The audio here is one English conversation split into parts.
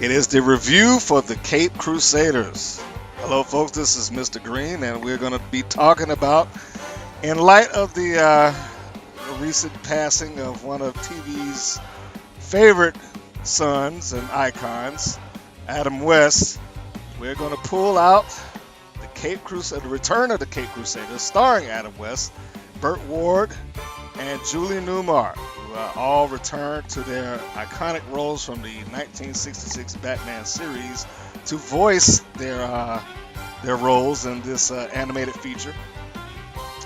It is the review for the Cape Crusaders. Hello, folks. This is Mr. Green, and we're going to be talking about, in light of the recent passing of one of TV's favorite sons and icons, Adam West. We're going to pull out the the return of the Cape Crusaders, starring Adam West, Burt Ward, and Julie Newmar, who all returned to their iconic roles from the 1966 Batman series to voice their roles in this animated feature.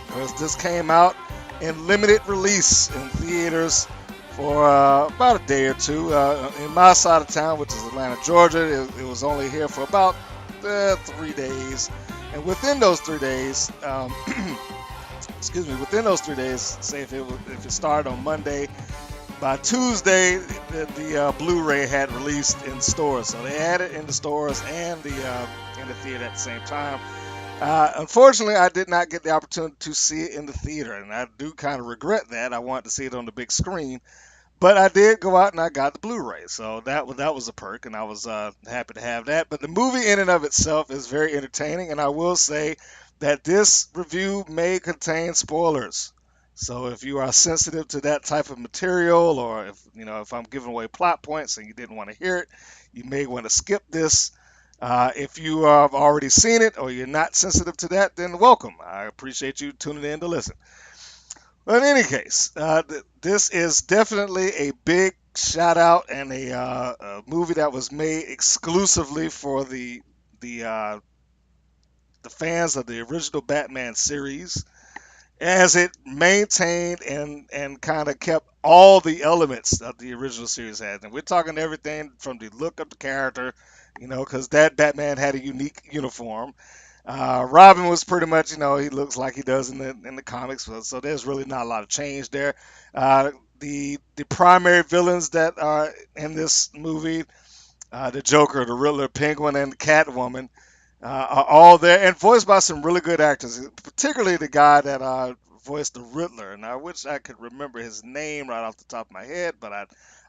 Because this came out in limited release in theaters for about a day or two. In my side of town, which is Atlanta, Georgia, it was only here for about 3 days. And within those 3 days, within those 3 days, say if it started on Monday, by Tuesday, the Blu-ray had released in stores. So they had it in the stores and in the theater at the same time. Unfortunately, I did not get the opportunity to see it in the theater, and I do kind of regret that. I wanted to see it on the big screen, but I did go out and I got the Blu-ray, so that was a perk, and I was happy to have that. But the movie in and of itself is very entertaining, and I will say that this review may contain spoilers. So if you are sensitive to that type of material, or if I'm giving away plot points and you didn't want to hear it, you may want to skip this. If you have already seen it or you're not sensitive to that, then welcome. I appreciate you tuning in to listen. But in any case, this is definitely a big shout out and a movie that was made exclusively for the fans of the original Batman series, as it maintained and kind of kept all the elements of the original series had. And we're talking everything from the look of the character, because that Batman had a unique uniform. Robin was pretty much, he looks like he does in the comics, so there's really not a lot of change there. The primary villains that are in this movie, the Joker, the Riddler, Penguin, and Catwoman, are all there and voiced by some really good actors, particularly the guy that voiced the Riddler. And I wish I could remember his name right off the top of my head, but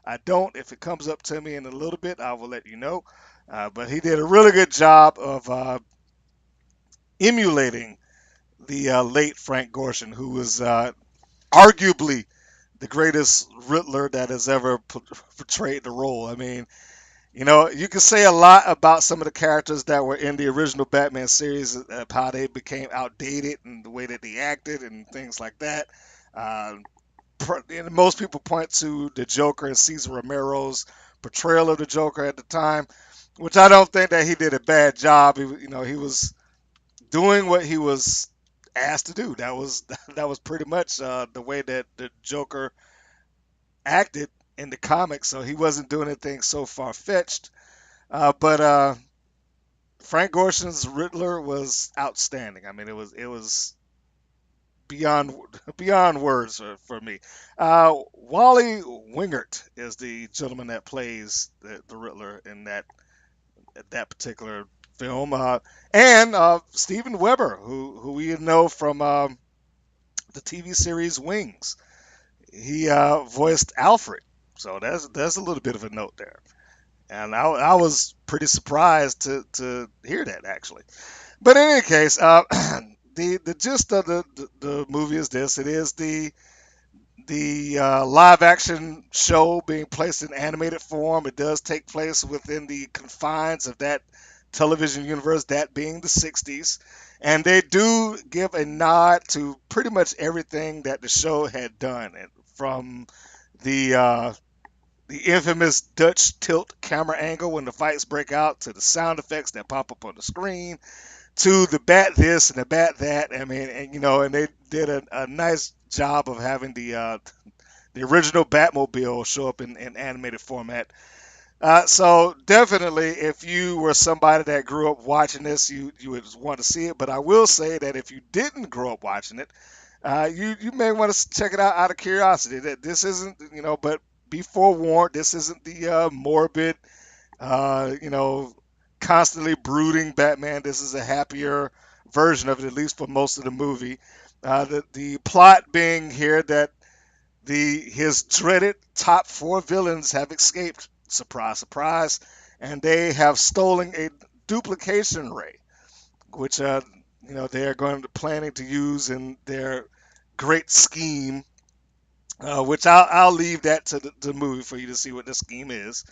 I don't. If it comes up to me in a little bit, I will let you know. But he did a really good job of emulating the late Frank Gorshin, who was arguably the greatest Riddler that has ever portrayed the role. I mean, you can say a lot about some of the characters that were in the original Batman series, how they became outdated and the way that they acted and things like that. Uh, and most people point to the Joker and Cesar Romero's portrayal of the Joker at the time, which I don't think that he did a bad job. He was doing what he was asked to do. That was pretty much the way that the Joker acted in the comics. So he wasn't doing anything so far fetched. But Frank Gorshin's Riddler was outstanding. I mean, it was beyond beyond words for me. Wally Wingert is the gentleman that plays the Riddler in that particular film, and Steven Weber, who we know from the TV series Wings. He voiced Alfred, so there's a little bit of a note there, and I was pretty surprised to hear that actually. But in any case, the gist of the movie is this: it is the live action show being placed in animated form. It does take place within the confines of that television universe, that being the 60s. And they do give a nod to pretty much everything that the show had done, and from the infamous Dutch tilt camera angle when the fights break out, to the sound effects that pop up on the screen, to the bat this and the bat that. I mean, and they did a nice job of having the original Batmobile show up in animated format. So definitely, if you were somebody that grew up watching this, you would want to see it. But I will say that if you didn't grow up watching it, you may want to check it out of curiosity. That this isn't, but be forewarned, this isn't the morbid, constantly brooding Batman. This is a happier version of it, at least for most of the movie. The plot being here that his dreaded top four villains have escaped. Surprise, surprise. and they have stolen a duplication ray, which they are going to planning to use in their great scheme. Which I'll leave that to the movie for you to see what the scheme is.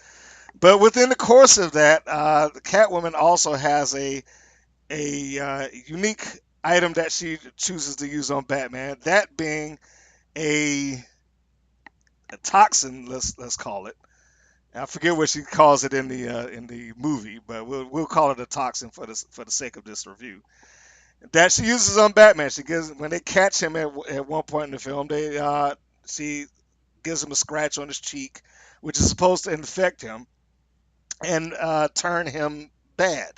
But within the course of that, the Catwoman also has a unique item that she chooses to use on Batman. That being a, a toxin, let's call it. I forget what she calls it in the movie, but we'll call it a toxin for the sake of this review. That she uses on Batman. She gives when they catch him at one point in the film, they she gives him a scratch on his cheek, which is supposed to infect him and turn him bad.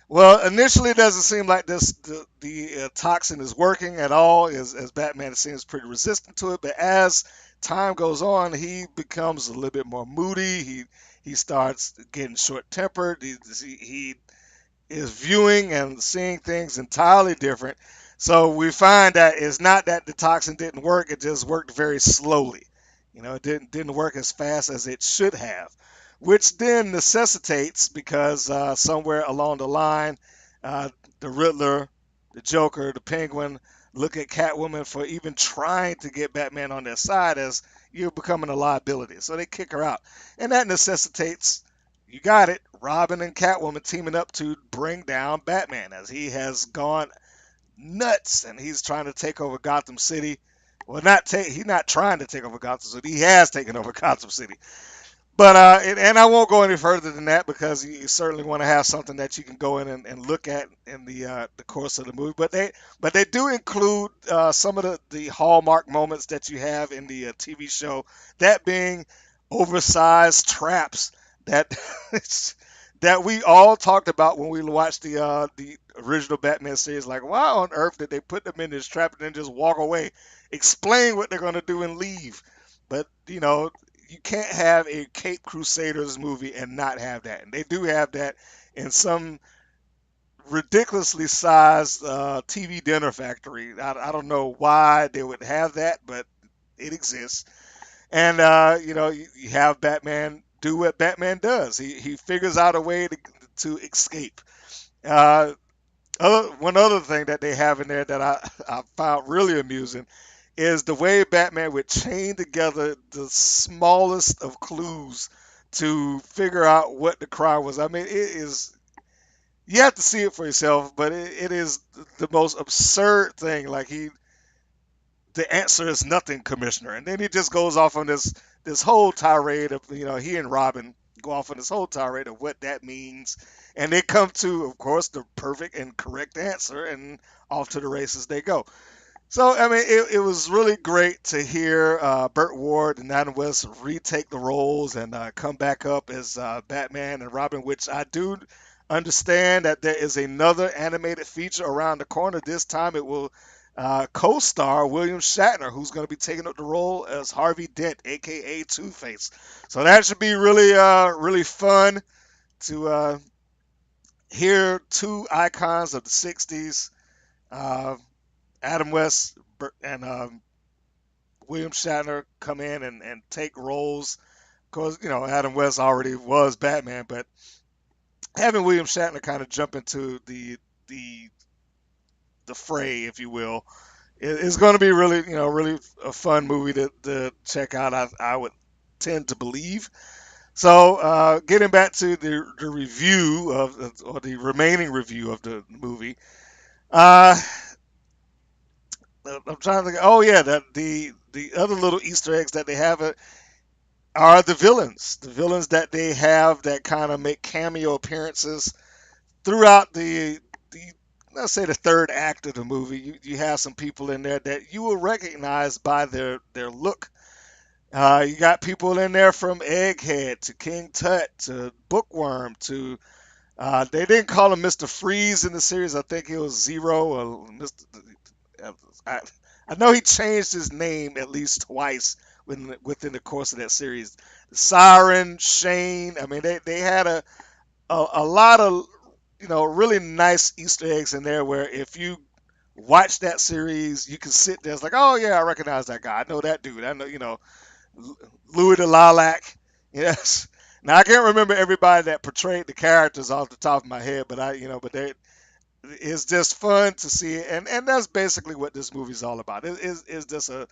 Well, initially it doesn't seem like the toxin is working at all, as Batman seems pretty resistant to it. But as time goes on, he becomes a little bit more moody. He starts getting short tempered. He is viewing and seeing things entirely different. So we find that it's not that the toxin didn't work; it just worked very slowly. It didn't work as fast as it should have, which then necessitates because somewhere along the line, uh, the Riddler, the Joker, the Penguin look at Catwoman for even trying to get Batman on their side as you're becoming a liability. So they kick her out, and that necessitates, you got it, Robin and Catwoman teaming up to bring down Batman as he has gone nuts and he's trying to take over Gotham City. Well, he's not trying to take over Gotham City. He has taken over Gotham City. But and I won't go any further than that because you certainly want to have something that you can go in and look at in the course of the movie. But they do include some of the hallmark moments that you have in the TV show. That being oversized traps that that we all talked about when we watched the original Batman series. Like, why on earth did they put them in this trap and then just walk away? Explain what they're going to do and leave. But you can't have a Cape Crusaders movie and not have that. And they do have that in some ridiculously sized TV dinner factory. I don't know why they would have that, but it exists. And you have Batman do what Batman does. He figures out a way to escape. Uh, One other thing that they have in there that I found really amusing is the way Batman would chain together the smallest of clues to figure out what the crime was. I mean, it is, you have to see it for yourself, but it is the most absurd thing. Like, the answer is nothing, Commissioner, and then he just goes off on this whole tirade of, he and Robin go off on this whole tirade of what that means, and they come to, of course, the perfect and correct answer, and off to the races they go. So, I mean, it was really great to hear Burt Ward and Adam West retake the roles and come back up as Batman and Robin, which I do understand that there is another animated feature around the corner. This time it will co-star William Shatner, who's going to be taking up the role as Harvey Dent, aka Two-Face. So that should be really fun to hear two icons of the '60s. Uh, Adam West and William Shatner come in and take roles. Because, Adam West already was Batman, but having William Shatner kind of jump into the the fray, if you will, is going to be really a fun movie to check out. I would tend to believe. So, getting back to the review or the remaining review of the movie, uh, I'm trying to think. Oh yeah, that the other little Easter eggs that they have are the villains. The villains that they have that kind of make cameo appearances throughout the let's say the third act of the movie. You have some people in there that you will recognize by their look. You got people in there from Egghead to King Tut to Bookworm to they didn't call him Mr. Freeze in the series. I think it was Zero or Mr. I, I know he changed his name at least twice within the course of that series. Siren, Shane. I mean, they had a lot of really nice Easter eggs in there where if you watch that series, you can sit there. It's like, oh yeah, I recognize that guy. I know that dude. I know Louie the Lilac. Yes. Now I can't remember everybody that portrayed the characters off the top of my head, but it's just fun to see it, and that's basically what this movie's all about. It's just a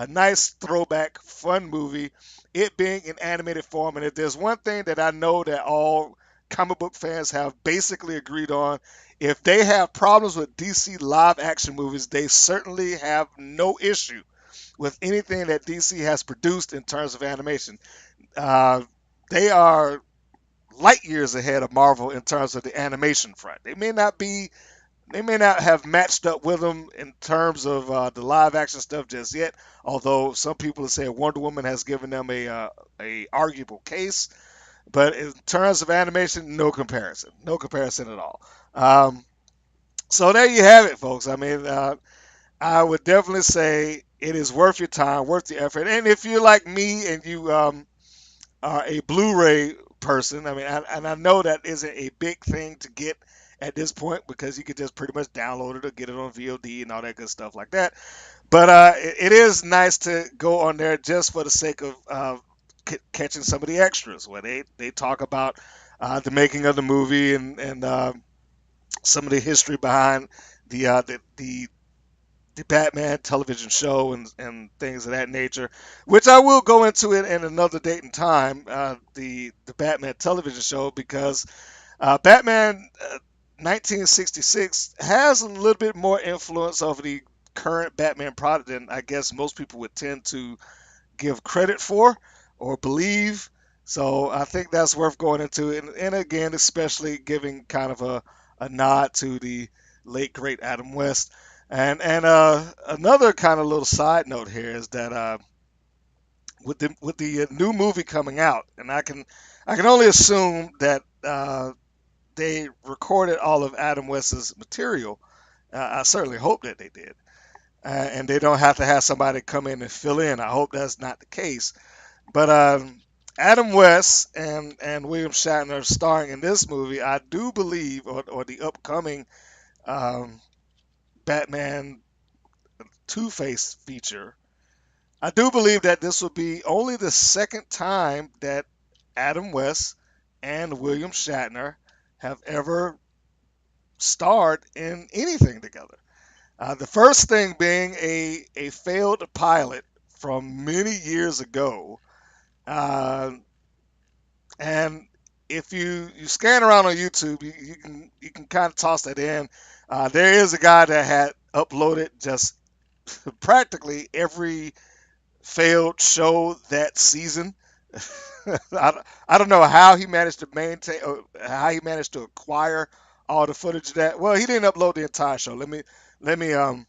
nice throwback, fun movie. It being in animated form, and if there's one thing that I know that all comic book fans have basically agreed on, if they have problems with DC live action movies, they certainly have no issue with anything that DC has produced in terms of animation. Uh, they are light years ahead of Marvel in terms of the animation front. They may not have matched up with them in terms of the live action stuff just yet. Although some people have said Wonder Woman has given them a arguable case, but in terms of animation, no comparison at all. Um, so there you have it, folks. I mean, I would definitely say it is worth your time, worth the effort. And if you're like me and you are a Blu-ray person, I mean, and I know that isn't a big thing to get at this point because you could just pretty much download it or get it on VOD and all that good stuff like that. But it is nice to go on there just for the sake of catching some of the extras where they talk about the making of the movie and some of the history behind the Batman television show and things of that nature, which I will go into it in another date and time. The Batman television show because Batman 1966 has a little bit more influence over the current Batman product than I guess most people would tend to give credit for or believe. So I think that's worth going into, and again, especially giving kind of a nod to the late great Adam West. And another kind of little side note here is that with the new movie coming out, and I can only assume that they recorded all of Adam West's material. I certainly hope that they did, and they don't have to have somebody come in and fill in. I hope that's not the case. But Adam West and William Shatner starring in this movie, I do believe, or the upcoming um, Batman Two Face feature, I do believe that this will be only the second time that Adam West and William Shatner have ever starred in anything together. The first thing being a failed pilot from many years ago. Uh, and if you scan around on YouTube, you can kind of toss that in. There is a guy that had uploaded just practically every failed show that season. I don't know how he managed to maintain or how he managed to acquire all the footage of that. Well, he didn't upload the entire show. Let me um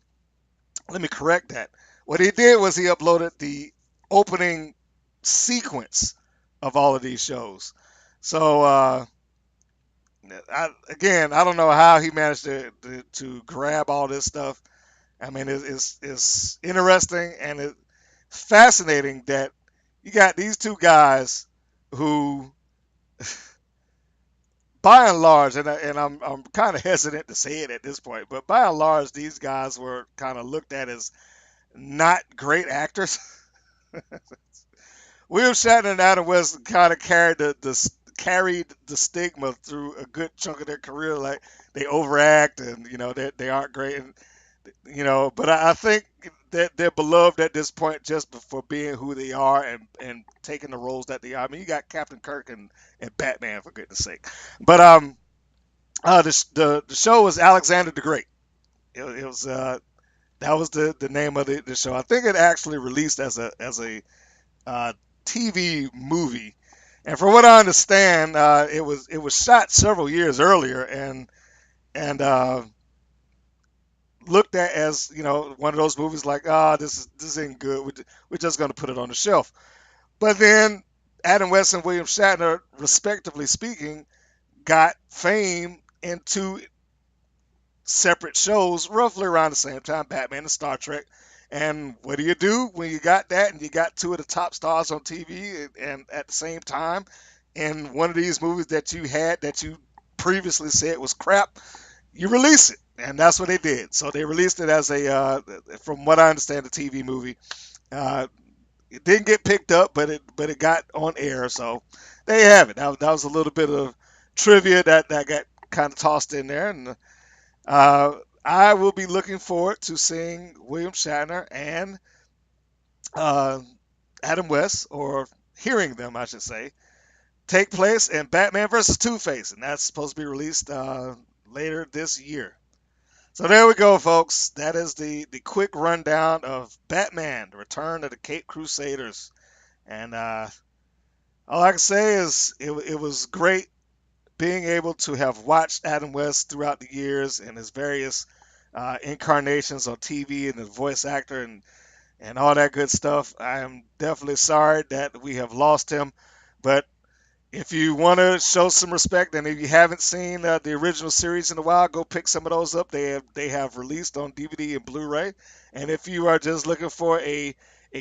let me correct that. What he did was he uploaded the opening sequence of all of these shows. So I don't know how he managed to grab all this stuff. I mean, it's interesting and it's fascinating that you got these two guys who, by and large, and I'm kind of hesitant to say it at this point, but by and large, these guys were kind of looked at as not great actors. William Shatner and Adam West kind of carried the stigma through a good chunk of their career, like they overact and they aren't great, and but I think that they're beloved at this point just for being who they are and taking the roles that they are. I mean, you got Captain Kirk and Batman for goodness sake, but the show was Alexander the Great. It was that was the name of the show. I think it actually released as a uh, TV movie, and from what I understand, it was shot several years earlier and looked at as one of those movies like this ain't good. We're just gonna put it on the shelf. But then Adam West and William Shatner, respectively speaking, got fame in two separate shows roughly around the same time, Batman and Star Trek. And what do you do when you got that and you got two of the top stars on TV and at the same time in one of these movies that you had that you previously said was crap? You release it, and that's what they did. So they released it as from what I understand, a TV movie. Uh, It didn't get picked up, but it got on air. So there you have it. That was a little bit of trivia that got kind of tossed in there, and I will be looking forward to seeing William Shatner and uh, Adam West, or hearing them, I should say, take place in Batman versus Two-Face, and that's supposed to be released later this year. So there we go, folks. That is the quick rundown of Batman: The Return of the Caped Crusaders. And all I can say is it was great being able to have watched Adam West throughout the years and his various incarnations on TV and the voice actor and all that good stuff. I am definitely sorry that we have lost him, but if you want to show some respect, and if you haven't seen the original series in a while, go pick some of those up. They have released on DVD and Blu-ray. And if you are just looking for a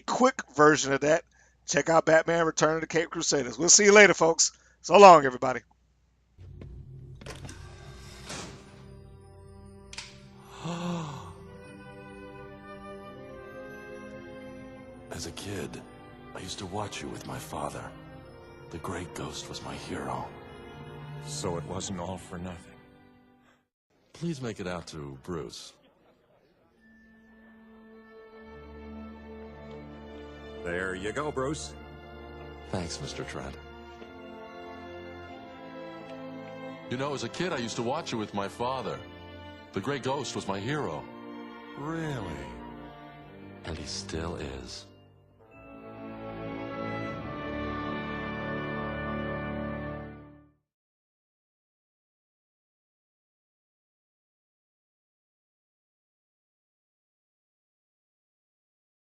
quick version of that, check out Batman: Return of the Caped Crusaders. We'll see you later, folks. So long, everybody. As a kid, I used to watch you with my father. The Great Ghost was my hero. So it wasn't all for nothing. Please make it out to Bruce. There you go, Bruce. Thanks, Mr. Trent. You know, as a kid, I used to watch you with my father. The Great Ghost was my hero. Really? And he still is.